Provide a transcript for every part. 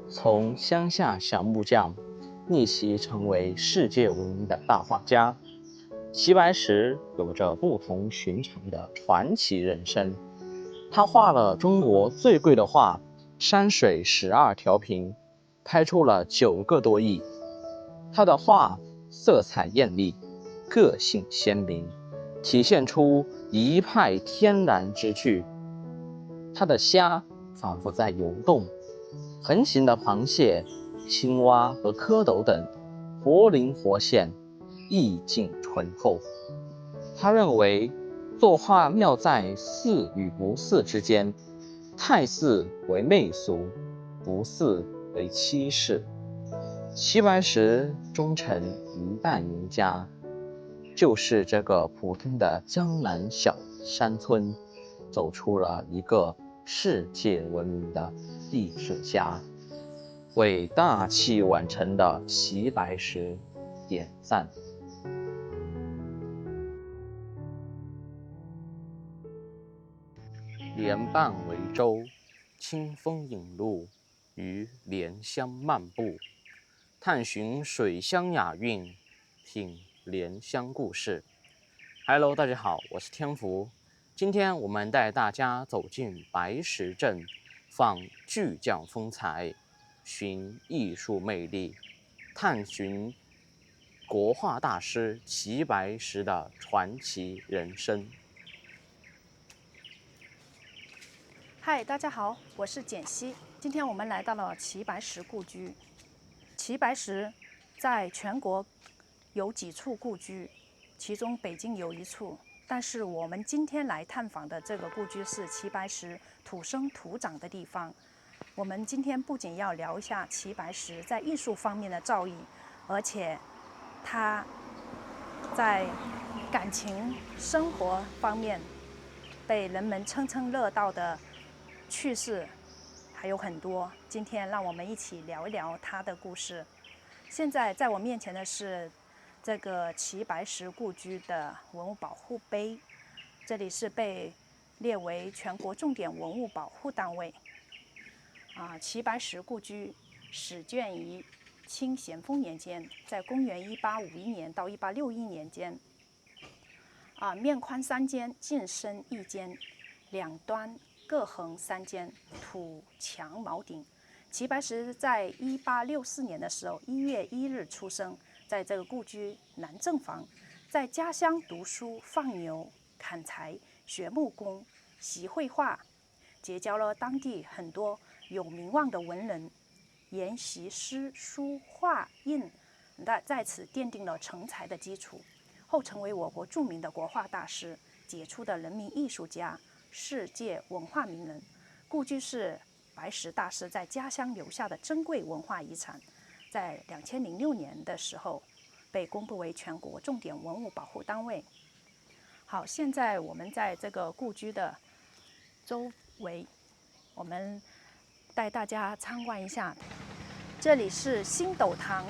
从乡下小木匠逆袭成为世界闻名的大画家，齐白石有着不同寻常的传奇人生。他画了中国最贵的画《山水12调频》，拍出了9个多亿。他的画色彩艳丽，个性鲜明，体现出一派天然之趣。他的虾仿佛在游动，横行的螃蟹、青蛙和蝌蚪等活灵活现，意境醇厚。他认为作画妙在似与不似之间，太似为媚俗，不似为欺世。齐白石终成一代名家，就是这个普通的江南小山村，走出了一个世界闻名的艺术家，为大器晚成的齐白石点赞。莲瓣为舟，清风引路，于莲香漫步，探寻水乡雅韵，品莲香故事。Hello， 大家好，我是天福。今天我们带大家走进白石镇，访巨匠风采，寻艺术魅力，探寻国画大师齐白石的传奇人生。嗨，大家好，我是简溪。今天我们来到了齐白石故居。齐白石在全国有几处故居，其中北京有一处。但是我们今天来探访的这个故居是齐白石土生土长的地方。我们今天不仅要聊一下齐白石在艺术方面的造诣，而且他在感情生活方面被人们称称乐道的趣事还有很多。今天让我们一起聊一聊他的故事。现在在我面前的是这个齐白石故居的文物保护碑，这里是被列为全国重点文物保护单位。齐白石故居始建于清咸丰年间，在公元1851年到1861年间。面宽3间，进深1间，两端各横3间，土墙茅顶。齐白石在1864年的时候，1月1日出生，在这个故居南正房，在家乡读书、放牛、砍柴、学木工、习绘画，结交了当地很多有名望的文人，研习诗、书、画、印，在此奠定了成才的基础。后成为我国著名的国画大师，杰出的人民艺术家，世界文化名人。故居是白石大师在家乡留下的珍贵文化遗产，在2006年的时候被公布为全国重点文物保护单位。好，现在我们在这个故居的周围，我们带大家参观一下。这里是星斗堂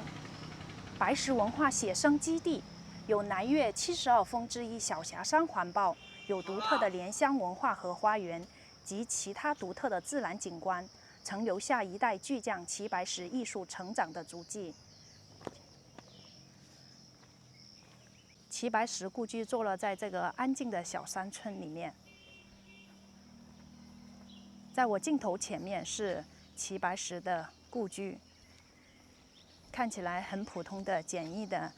白石文化写生基地，有南岳72峰之一小霞山环抱，有独特的莲香文化荷花园及其他独特的自然景观，曾留下一代巨匠齐白石艺术成长的足迹。齐白石故居坐落在这个安静的小山村里面。在我镜头前面是齐白石的故居，看起来很普通的简易的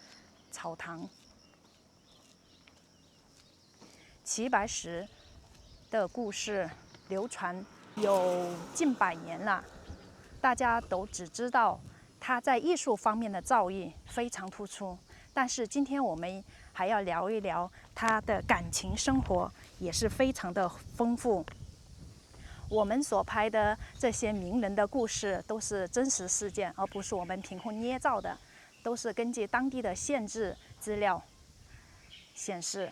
草堂。齐白石的故事流传有近100年了，大家都只知道他在艺术方面的造诣非常突出，但是今天我们还要聊一聊他的感情生活，也是非常的丰富。我们所拍的这些名人的故事都是真实事件，而不是我们凭空捏造的，都是根据当地的县志资料显示，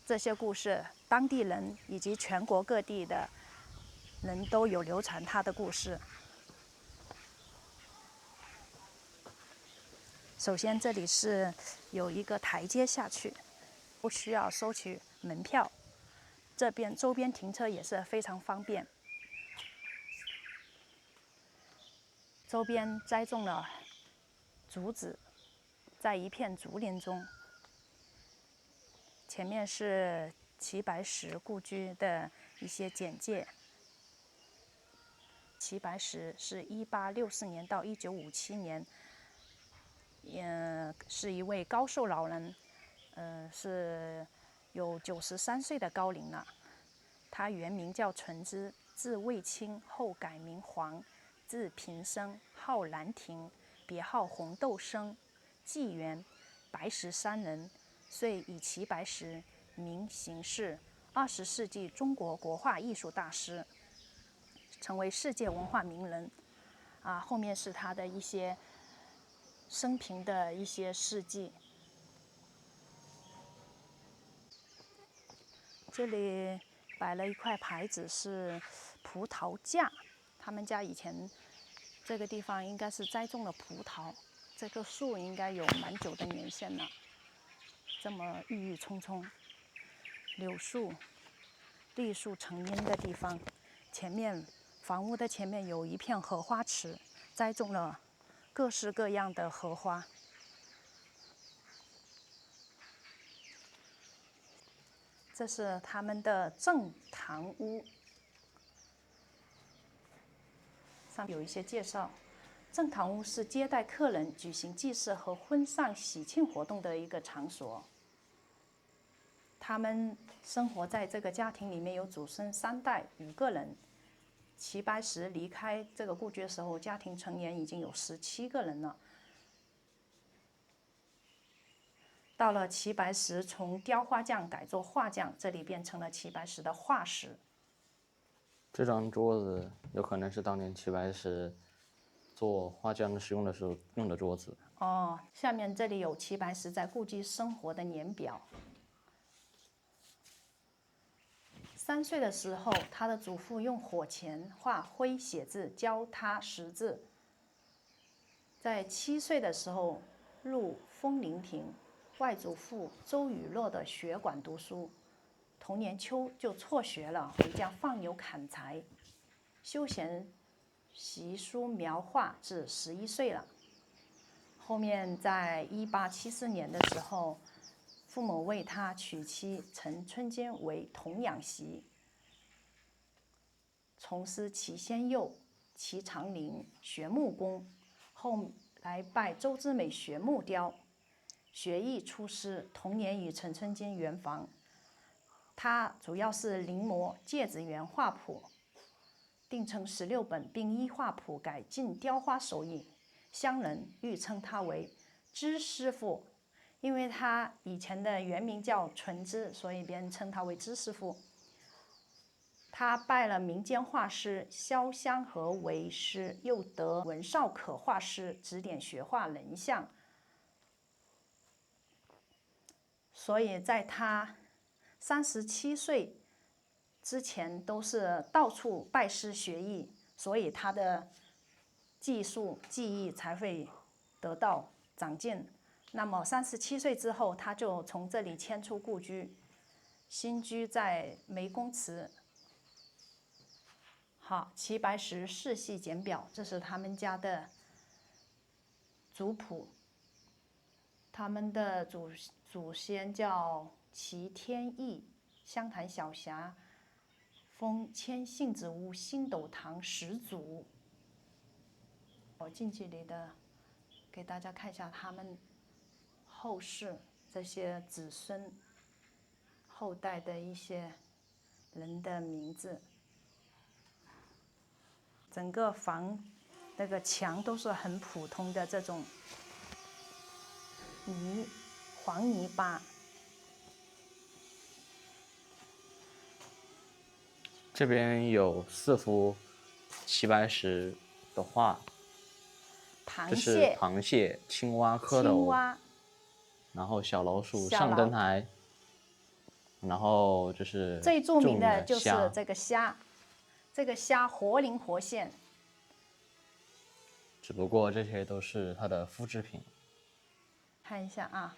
这些故事当地人以及全国各地的人都有流传他的故事。首先这里是有一个台阶下去，不需要收取门票，这边周边停车也是非常方便。周边栽种了竹子，在一片竹林中。前面是齐白石故居的一些简介。齐白石是1864年到1957年，是一位高寿老人，是有93岁的高龄了。他原名叫纯之，字卫青，后改名黄，字平生，号兰亭，别号红豆生，纪元，白石山人，遂以齐白石名行事，20世纪中国国画艺术大师，成为世界文化名人。后面是他的一些生平的一些事迹。这里摆了一块牌子，是葡萄架。他们家以前这个地方应该是栽种了葡萄，这棵树应该有蛮久的年限了。这么郁郁葱葱，柳树、栗树成荫的地方，前面房屋的前面有一片荷花池，栽种了各式各样的荷花。这是他们的正堂屋，上面有一些介绍。正堂屋是接待客人、举行祭祀和婚丧喜庆活动的一个场所。他们生活在这个家庭里面，有祖孙3代5个人。齐白石离开这个故居的时候，家庭成员已经有17个人了。到了齐白石从雕花匠改做画匠，这里变成了齐白石的画室。这张桌子有可能是当年齐白石做画匠使用的时候用的桌子。下面这里有齐白石在故居生活的年表。3岁的时候，他的祖父用火钳画灰写字，教他识字。在7岁的时候，入枫林亭，外祖父周雨落的学馆读书。同年秋就辍学了，回家放牛砍柴，休闲习书描画至11岁了。后面在1874年的时候，父母为他娶妻陈春金为童养媳，从师齐先佑、齐长林学木工，后来拜周之美学木雕，学艺出师。同年与陈春金圆房。他主要是临摹芥子园画谱，定成16本，并依画谱改进雕花手艺。乡人欲称他为知师傅，因为他以前的原名叫纯之，所以别人称他为知师傅。他拜了民间画师萧香和为师，又得文绍可画师指点学画人像，所以在他37岁之前都是到处拜师学艺，所以他的技术技艺才会得到长进。那么37岁之后，他就从这里迁出故居，新居在湄公祠。好，齐白石世系简表，这是他们家的族谱。他们的祖先叫齐天义，湘潭小峡封千杏子屋新斗堂始祖。我近距离的给大家看一下他们后世这些子孙后代的一些人的名字。整个房那个墙都是很普通的这种黄泥巴。这边有4幅齐白石的画，这是螃蟹、青蛙科的然后小老鼠上灯台，然后这是最著名的就是这个虾，这个虾活灵活现。只不过这些都是它的复制品。看一下啊，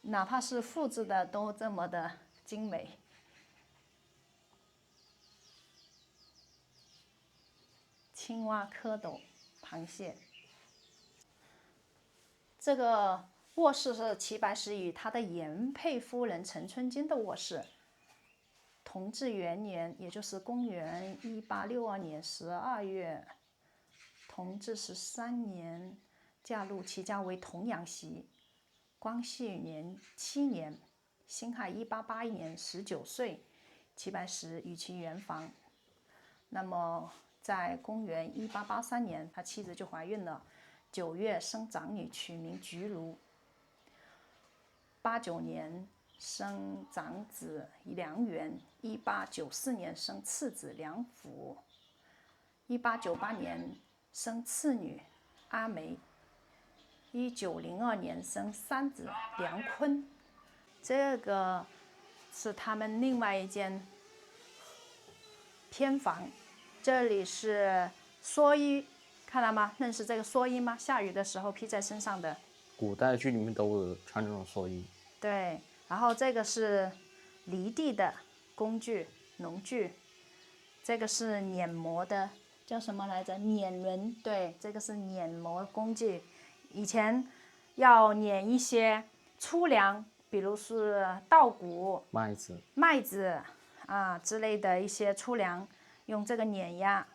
哪怕是复制的都这么的精美。青蛙、蝌蚪、螃蟹。这个卧室是齐白石与他的原配夫人陈春金的卧室。同治元年，也就是公元1862年12月，同治13年嫁入其家为童养媳。光绪年7年，辛亥1881年19岁，齐白石与其圆房。那么在公元1883年，他妻子就怀孕了，9月生长女，取名菊如。89年生长子梁元，1894年生次子梁甫，1898年生次女阿梅，1902年生三子梁坤。这个是他们另外一间偏房，这里是蓑衣，看到吗？认识这个蓑衣吗？下雨的时候披在身上的。古代剧里面都有穿这种蓑衣。对，然后这个是犁地的工具，农具。这个是碾磨的，叫什么来着？碾轮。对，这个是碾磨工具。以前要碾一些粗粮，比如是稻谷、麦子啊之类的一些粗粮，用这个碾压，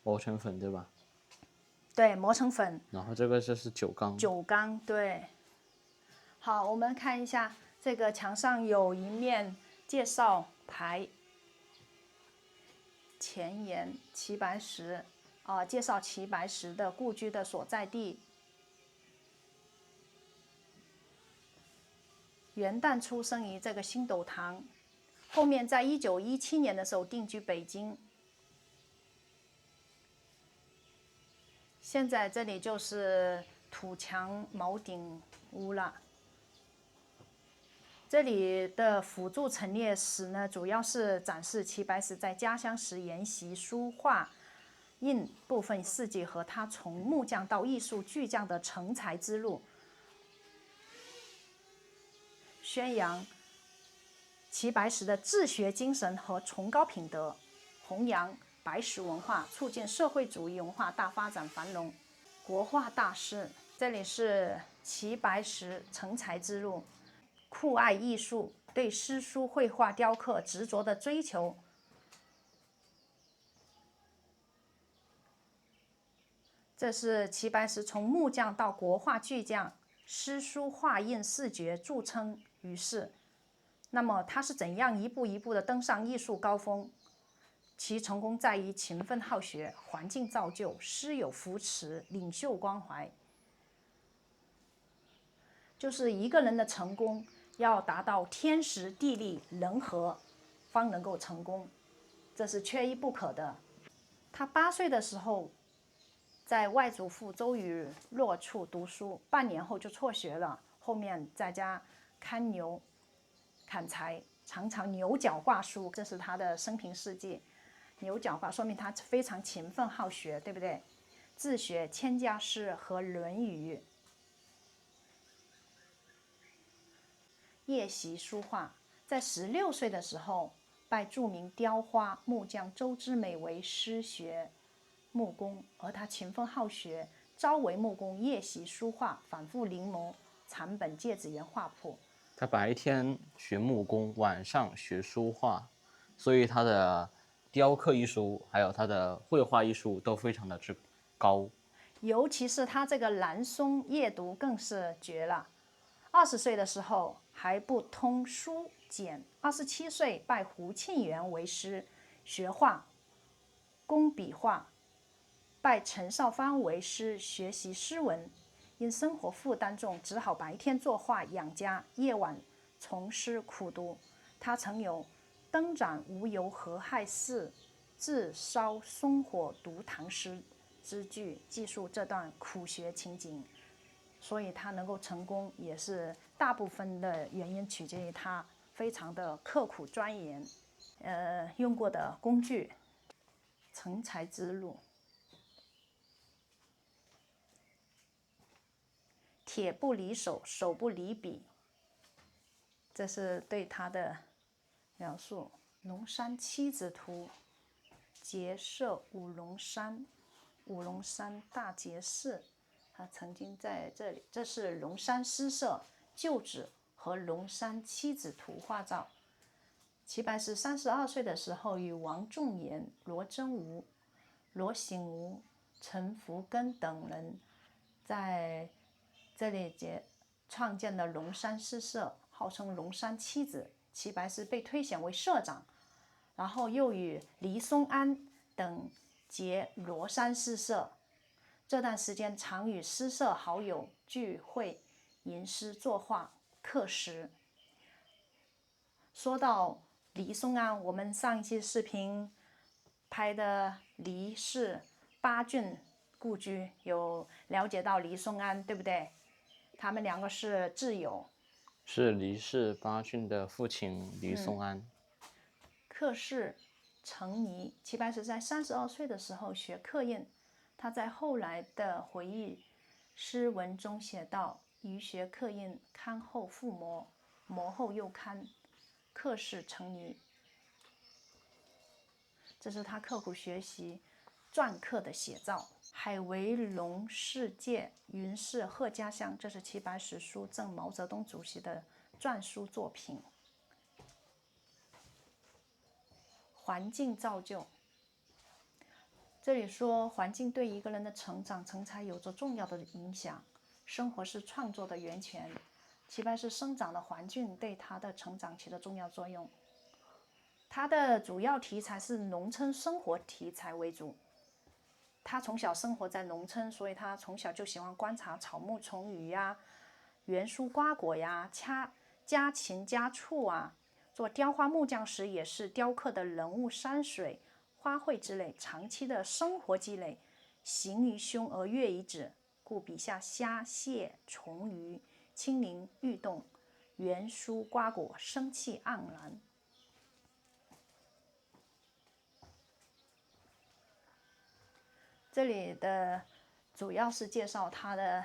磨成粉，对吧？对，磨成粉。然后这个就是酒缸。酒缸，对。好，我们看一下这个墙上有一面介绍牌，前言齐白石介绍齐白石的故居的所在地。元旦出生于这个新斗堂，后面在1917年的时候定居北京。现在这里就是土墙茅顶屋了。这里的辅助陈列室呢，主要是展示齐白石在家乡时研习书画印部分事迹和他从木匠到艺术巨匠的成才之路，宣扬齐白石的治学精神和崇高品德，弘扬白石文化，促进社会主义文化大发展繁荣。国画大师，这里是齐白石成才之路，酷爱艺术，对诗书绘画雕刻执着的追求。这是齐白石从木匠到国画巨匠，诗书画印四绝著称于世。那么他是怎样一步一步的登上艺术高峰？其成功在于勤奋好学、环境造就、师友扶持、领袖关怀。就是一个人的成功要达到天时地利人和，方能够成功，这是缺一不可的。他8岁的时候，在外祖父周宇落处读书，半年后就辍学了。后面在家看牛、砍柴，常常牛角挂书，这是他的生平事迹。牛角挂说明他非常勤奋好学，对不对？自学《千家诗》和《论语》，夜习书画。在16岁的时候，拜著名雕花木匠周之美为师学木工，而他勤奋好学，朝为木工，夜习书画，反复临摹残本芥子园画谱。他白天学木工，晚上学书画，所以他的雕刻艺术还有他的绘画艺术都非常的之高。尤其是他这个南松夜读更是绝了。20岁的时候还不通书简，27岁拜胡庆元为师，学画、工笔画。拜陈少芳为师，学习诗文。因生活负担重，只好白天作画养家，夜晚从师苦读。他曾有“灯盏无由何害事，自烧松火读唐诗”之句，记述这段苦学情景。所以他能够成功，也是大部分的原因取决于他非常的刻苦钻研。用过的工具，成才之路。铁不离手，手不离笔，这是对他的描述。龙山七子图，结社五龙山，五龙山大结寺，他曾经在这里。这是龙山诗社旧址和龙山妻子图画照。齐白石32岁的时候，与王仲言、罗真吾、罗醒吾、陈福根等人在这里创建了龙山诗社，号称龙山妻子。齐白石被推选为社长，然后又与黎松安等结罗山诗社。这段时间常与诗社好友聚会，吟诗作画，刻石。说到黎松安，我们上一期视频拍的黎氏八郡故居，有了解到黎松安，对不对？他们两个是挚友，是黎氏八郡的父亲黎松安。刻释成泥。齐白石在32岁的时候学刻印，他在后来的回忆诗文中写道：“余学刻印，刊后复磨，磨后又刊，刻释成泥。”这是他刻苦学习篆刻的写照。海为龙世界，云是贺家乡，这是齐白石书赠毛泽东主席的篆书作品。环境造就，这里说环境对一个人的成长成才有着重要的影响，生活是创作的源泉。齐白石生长的环境对他的成长起了重要作用。他的主要题材是农村生活题材为主。他从小生活在农村，所以他从小就喜欢观察草木虫鱼呀、园蔬瓜果呀、家禽家畜啊。做雕花木匠时，也是雕刻的人物、山水、花卉之类，长期的生活积累，形于胸而悦于指，故笔下虾蟹虫鱼轻灵欲动，园蔬瓜果生气盎然。这里的主要是介绍他的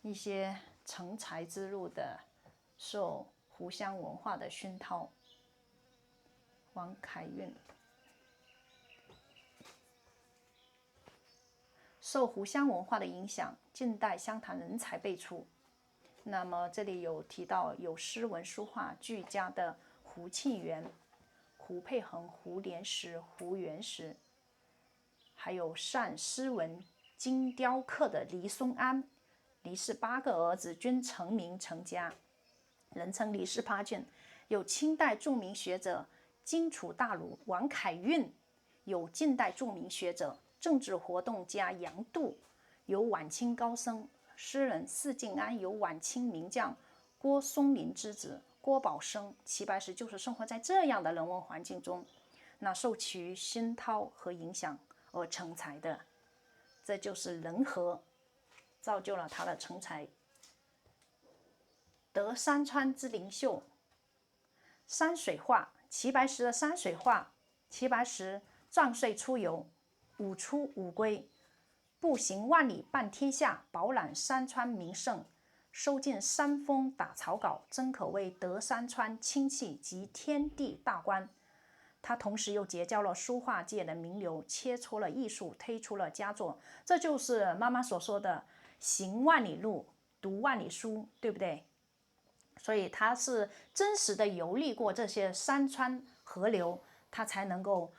一些成才之路的受湖湘文化的熏陶。王凯运受湖湘文化的影响，近代湘潭人才辈出。那么这里有提到有诗文书画俱佳的胡庆元、胡佩恒、胡连石、胡元石，还有善诗文精雕刻的黎松安。黎氏8个儿子均成名成家，人称黎氏八郡。有清代著名学者荆楚大儒王凯运，有近代著名学者政治活动家杨度，有晚清高僧诗人释敬安，有晚清名将郭松龄之子郭宝生。齐白石就是生活在这样的人文环境中，那受其熏陶和影响而成才的，这就是人和造就了他的成才。得山川之灵秀，山水画，齐白石的山水画。齐白石壮岁出游，五出五归，步行万里半天下，饱览山川名胜，收尽山峰打草稿，真可谓得山川清气及天地大观。他同时又结交了书画界的名流，切磋了艺术，推出了佳作。这就是妈妈所说的行万里路，读万里书，对不对？所以他是真实的游历过这些山川河流，他才能够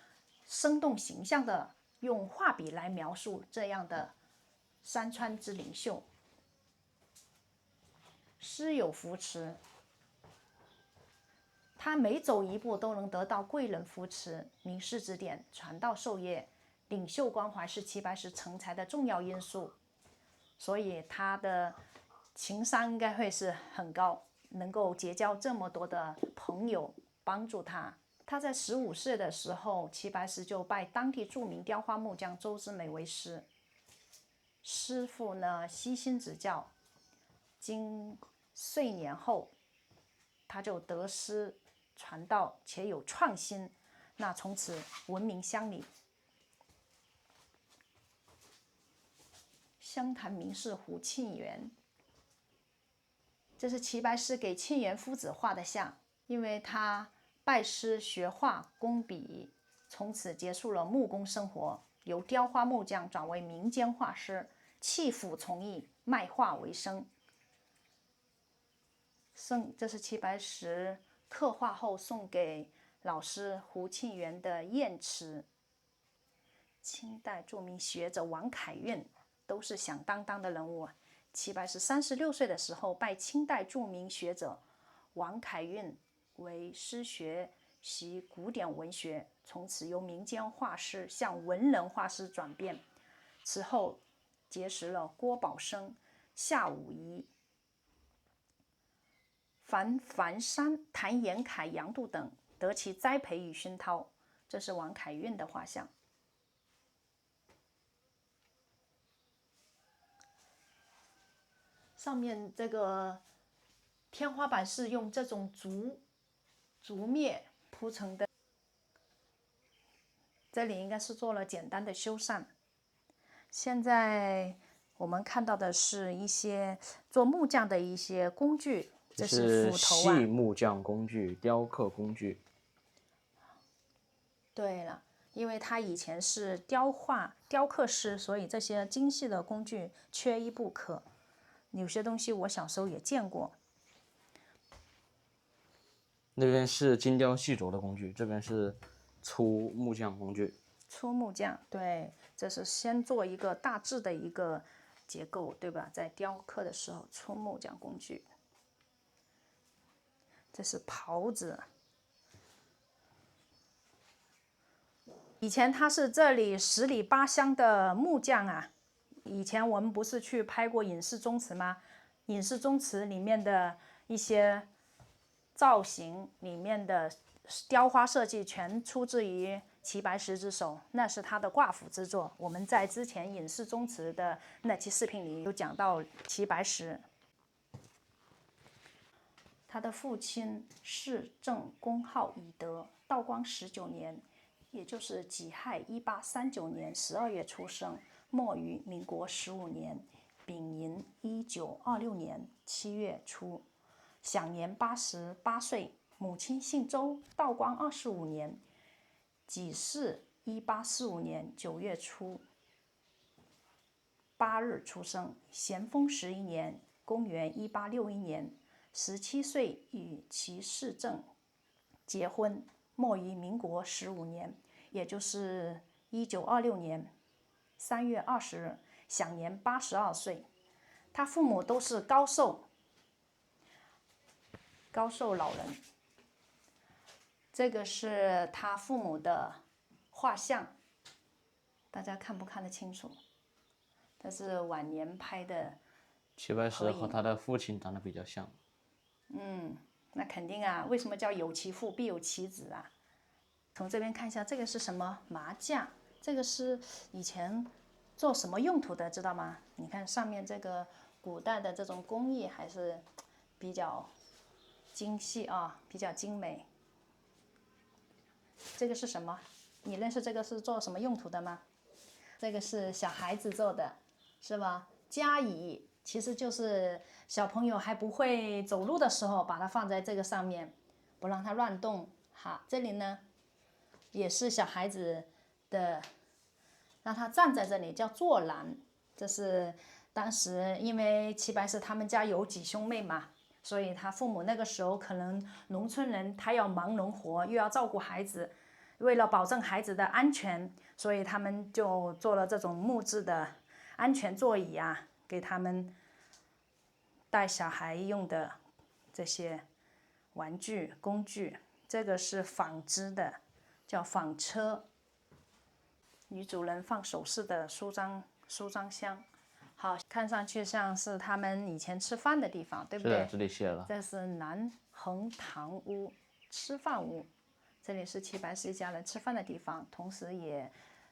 生动形象的用画笔来描述这样的山川之灵秀。师有扶持，他每走一步都能得到贵人扶持，名师指点，传道授业，领袖关怀是齐白石成才的重要因素。所以他的情商应该会是很高，能够结交这么多的朋友帮助他。他在15岁的时候，齐白石就拜当地著名雕花木匠周之美为师，师傅呢悉心指教，经岁年后，他就得师传道，且有创新，那从此闻名乡里。湘潭名士胡庆元，这是齐白石给庆元夫子画的像，因为他拜师学画工笔，从此结束了木工生活，由雕花木匠转为民间画师，弃府从艺，卖画为生。这是齐白石刻画后送给老师胡庆元的砚池。清代著名学者王凯运都是响当当的人物啊。齐白石36岁的时候，拜清代著名学者王凯运为师学习古典文学，从此由民间画师向文人画师转变。此后结识了郭宝生、夏武夷、樊山、谭延闿、杨度等，得其栽培与熏陶。这是王凯运的画像。上面这个天花板是用这种竹篾铺成的，这里应该是做了简单的修缮。现在我们看到的是一些做木匠的一些工具，这是斧头啊，细木匠工具、雕刻工具。对了，因为他以前是雕刻师，所以这些精细的工具缺一不可。有些东西我小时候也见过。那边是精雕细琢的工具，这边是粗木匠工具。粗木匠，对，这是先做一个大致的一个结构，对吧？在雕刻的时候，粗木匠工具。这是刨子。以前他是这里十里八乡的木匠啊。以前我们不是去拍过隐士宗祠吗？隐士宗祠里面的一些造型里面的雕花设计全出自于齐白石之手，那是他的挂斧之作。我们在之前隐士宗祠的那期视频里有讲到齐白石。他的父亲是正公号以德，道光19年，也就是己亥1839年12月出生，没于民国15年丙寅1926年7月初，享年88岁。母亲姓周，道光25年己巳1845年9月初8日出生，咸丰11年公元1861年17岁与其世正结婚，没于民国15年，也就是1926年3月20日，享年82岁。他父母都是高寿老人。这个是他父母的画像，大家看不看得清楚？这是晚年拍的。齐白石和他的父亲长得比较像。那肯定啊，为什么叫有其父必有其子啊？从这边看一下，这个是什么？麻将。这个是以前做什么用途的，知道吗？你看上面这个古代的这种工艺还是比较精细啊，比较精美。这个是什么？你认识这个是做什么用途的吗？这个是小孩子做的，是吧？家椅其实就是小朋友还不会走路的时候，把它放在这个上面，不让它乱动。好，这里呢也是小孩子的，让他站在这里叫坐篮。这是当时因为齐白石他们家有几兄妹嘛，所以他父母那个时候可能农村人，他要忙农活，又要照顾孩子，为了保证孩子的安全，所以他们就做了这种木质的安全座椅啊，给他们带小孩用的这些玩具工具。这个是纺织的，叫纺车。女主人放首饰的梳妆箱。好，看上去像是他们以前吃饭的地方，对不对？是的，这里写了。这是南横堂屋，吃饭屋。这里是齐白石一家人吃饭的地方，同时也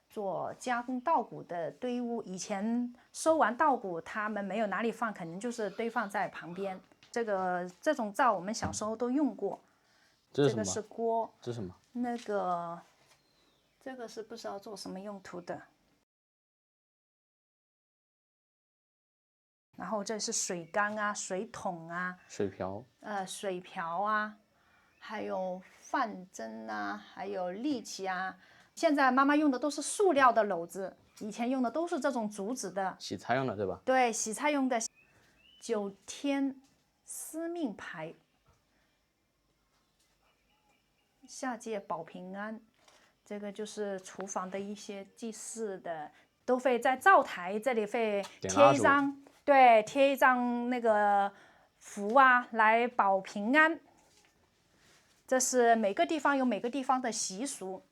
做加工稻谷的堆屋。以前收完稻谷，他们没有哪里放，肯定就是堆放在旁边。这种灶我们小时候都用过。这个是锅。这是什么？这个是不知道做什么用途的。然后这是水缸啊、水桶啊、水瓢。水瓢啊，还有饭砧啊，还有利器啊，现在妈妈用的都是塑料的篓子，以前用的都是这种竹子的。洗菜用的对吧？对，洗菜用的。9天司命牌，下界保平安。这个就是厨房的一些祭祀的，都会在灶台这里会贴一张，对，贴一张那个符啊，来保平安。这是每个地方有每个地方的习俗。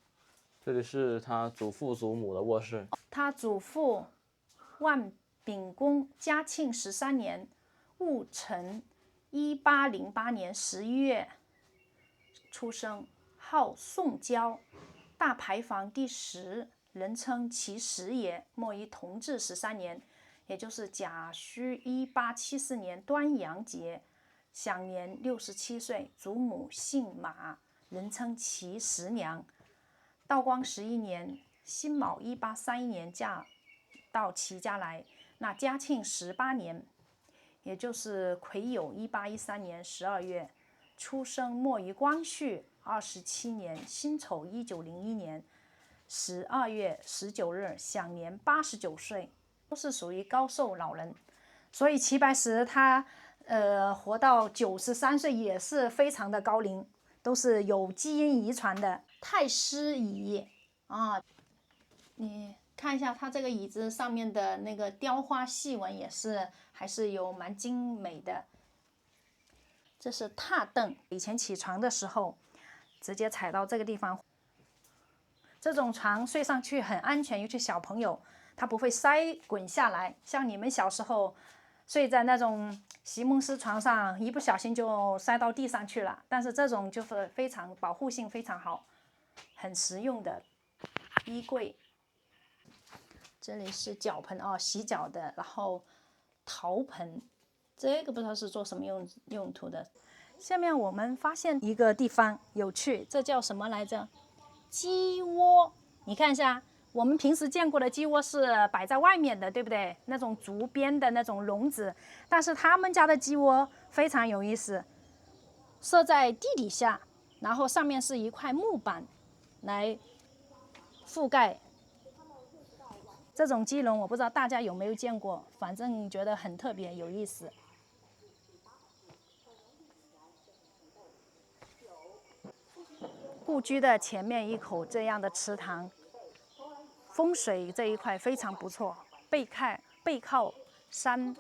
这里是他祖父祖母的卧室。他祖父万秉公嘉庆13年戊辰1808年11月出生，号宋娇，大牌坊第10，人称其10爷。末于同治13年，也就是甲戌1874年端阳节，享年67岁。祖母姓马，人称其10娘。道光11年辛卯1831年嫁到其家来。那嘉庆18年，也就是癸酉1813年12月出生，末于光绪27年辛丑1901年12月19日，享年89岁，都是属于高寿老人。所以齐白石他活到93岁也是非常的高龄，都是有基因遗传的。太师椅啊，你看一下它这个椅子上面的那个雕花细纹也是还是有蛮精美的。这是踏凳，以前起床的时候直接踩到这个地方。这种床睡上去很安全，尤其小朋友他不会摔滚下来。像你们小时候睡在那种席梦思床上，一不小心就摔到地上去了。但是这种就是非常保护性非常好，很实用的衣柜。这里是脚盆哦，洗脚的，然后陶盆，这个不知道是做什么用途的。下面我们发现一个地方有趣，这叫什么来着？鸡窝。你看一下，我们平时见过的鸡窝是摆在外面的，对不对？那种竹编的那种笼子，但是他们家的鸡窝非常有意思，设在地底下，然后上面是一块木板来覆盖。这种鸡笼我不知道大家有没有见过，反正觉得很特别有意思。故居的前面一口这样的池塘，风水这一块非常不错，背靠山，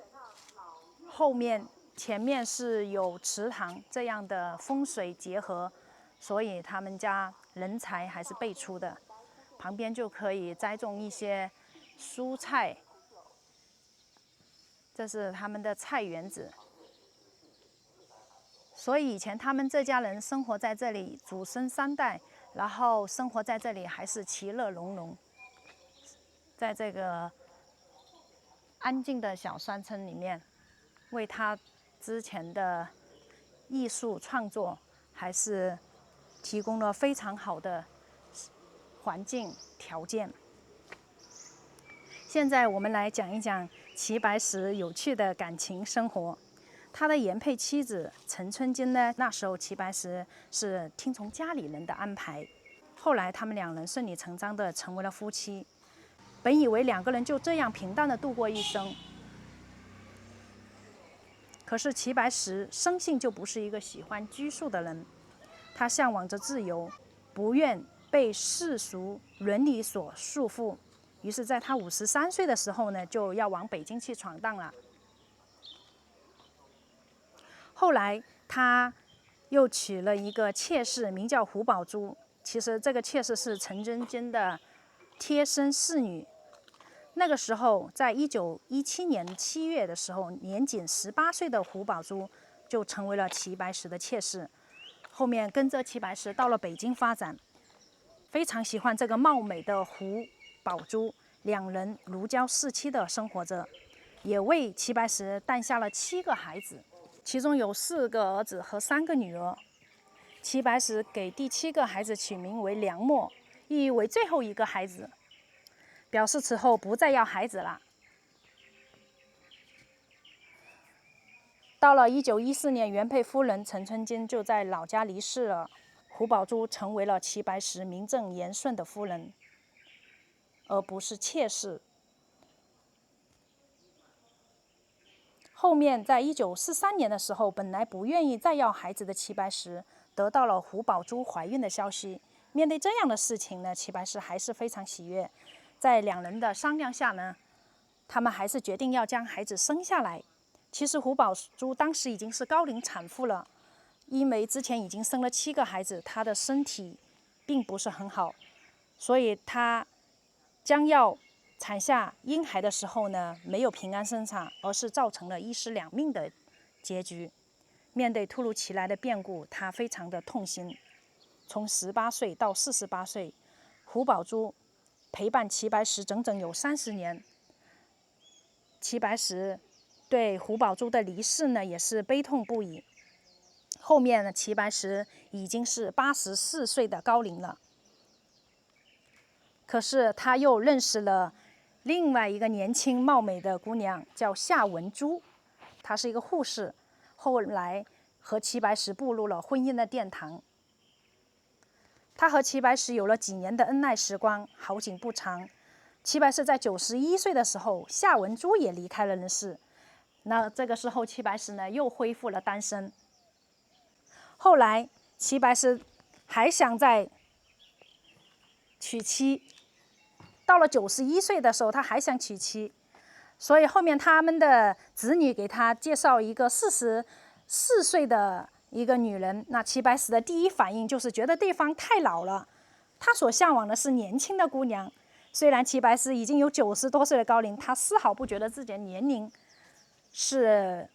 后面前面是有池塘，这样的风水结合，所以他们家人才还是辈出的。旁边就可以栽种一些蔬菜，这是他们的菜园子。所以以前他们这家人生活在这里，祖孙3代，然后生活在这里还是其乐融融。在这个安静的小山村里面，为他之前的艺术创作还是提供了非常好的环境条件。现在我们来讲一讲齐白石有趣的感情生活。他的原配妻子陈春金呢，那时候齐白石是听从家里人的安排，后来他们2人顺理成章地成为了夫妻。本以为2个人就这样平淡地度过一生，可是齐白石生性就不是一个喜欢拘束的人，他向往着自由，不愿被世俗伦理所束缚。于是在他53岁的时候呢，就要往北京去闯荡了。后来他又娶了一个妾室，名叫胡宝珠。其实这个妾室是陈真金的贴身侍女。那个时候，在1917年7月的时候，年仅18岁的胡宝珠就成为了齐白石的妾室。后面跟着齐白石到了北京发展，非常喜欢这个貌美的胡宝珠，2人如胶似漆的生活着，也为齐白石诞下了7个孩子。其中有4个儿子和3个女儿。齐白石给第7个孩子取名为梁默，意为最后一个孩子，表示此后不再要孩子了。到了1914年，原配夫人陈春金就在老家离世了。胡宝珠成为了齐白石名正言顺的夫人，而不是妾室。后面在1943年的时候，本来不愿意再要孩子的齐白石得到了胡宝珠怀孕的消息。面对这样的事情呢，齐白石还是非常喜悦。在两人的商量下呢，他们还是决定要将孩子生下来。其实胡宝珠当时已经是高龄产妇了，因为之前已经生了7个孩子，她的身体并不是很好，所以她将要产下婴孩的时候呢，没有平安生产，而是造成了一尸两命的结局。面对突如其来的变故，她非常的痛心。从18岁到48岁，胡宝珠陪伴齐白石整整有30年。齐白石对胡宝珠的离世呢，也是悲痛不已。后面呢，齐白石已经是84岁的高龄了，可是他又认识了另外一个年轻貌美的姑娘，叫夏文珠，她是一个护士，后来和齐白石步入了婚姻的殿堂。他和齐白石有了几年的恩爱时光，好景不长，齐白石在91岁的时候，夏文珠也离开了人世。那这个时候，齐白石呢又恢复了单身。后来，齐白石还想再娶妻，到了91岁的时候，他还想娶妻，所以后面他们的子女给他介绍一个44岁的一个女人。那齐白石的第一反应就是觉得对方太老了，他所向往的是年轻的姑娘。虽然齐白石已经有90多岁的高龄，他丝毫不觉得自己的年龄是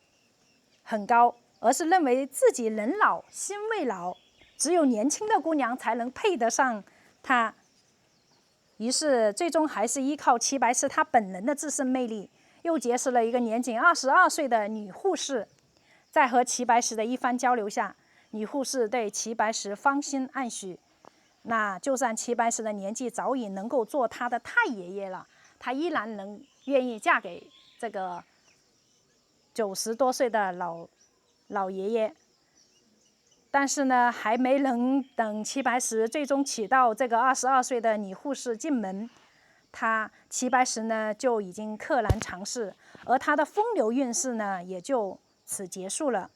很高，而是认为自己人老心未老，只有年轻的姑娘才能配得上他。于是最终还是依靠齐白石他本人的自身魅力，又结识了一个年仅22岁的女护士。在和齐白石的一番交流下，女护士对齐白石芳心暗许。那就算齐白石的年纪早已能够做他的太爷爷了，他依然愿意嫁给这个90多岁的老爷爷。但是呢，还没能等齐白石最终娶到这个22岁的女护士进门，齐白石呢就已经溘然长逝，而他的风流韵事呢也就此结束了。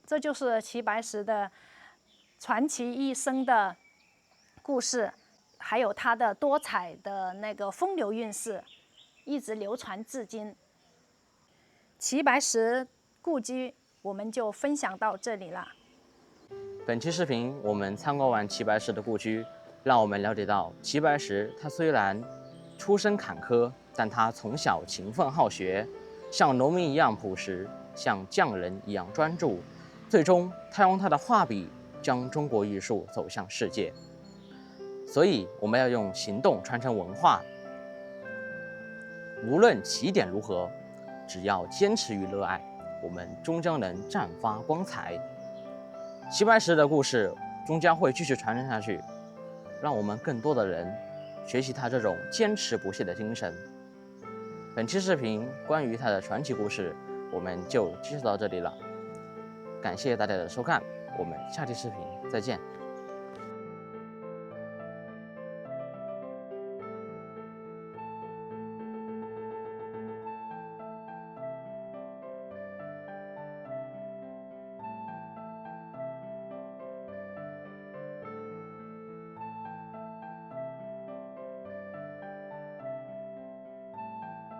这就是齐白石的传奇一生的故事，还有他的多彩的那个风流韵事，一直流传至今。齐白石故居我们就分享到这里了。本期视频我们参观完齐白石的故居，让我们了解到齐白石他虽然出身坎坷，但他从小勤奋好学，像农民一样朴实，像匠人一样专注，最终他用他的画笔将中国艺术走向世界。所以我们要用行动传承文化，无论起点如何，只要坚持与热爱，我们终将能绽发光彩。齐白石的故事终将会继续传承下去，让我们更多的人学习他这种坚持不懈的精神。本期视频关于他的传奇故事，我们就介绍到这里了。感谢大家的收看，我们下期视频再见。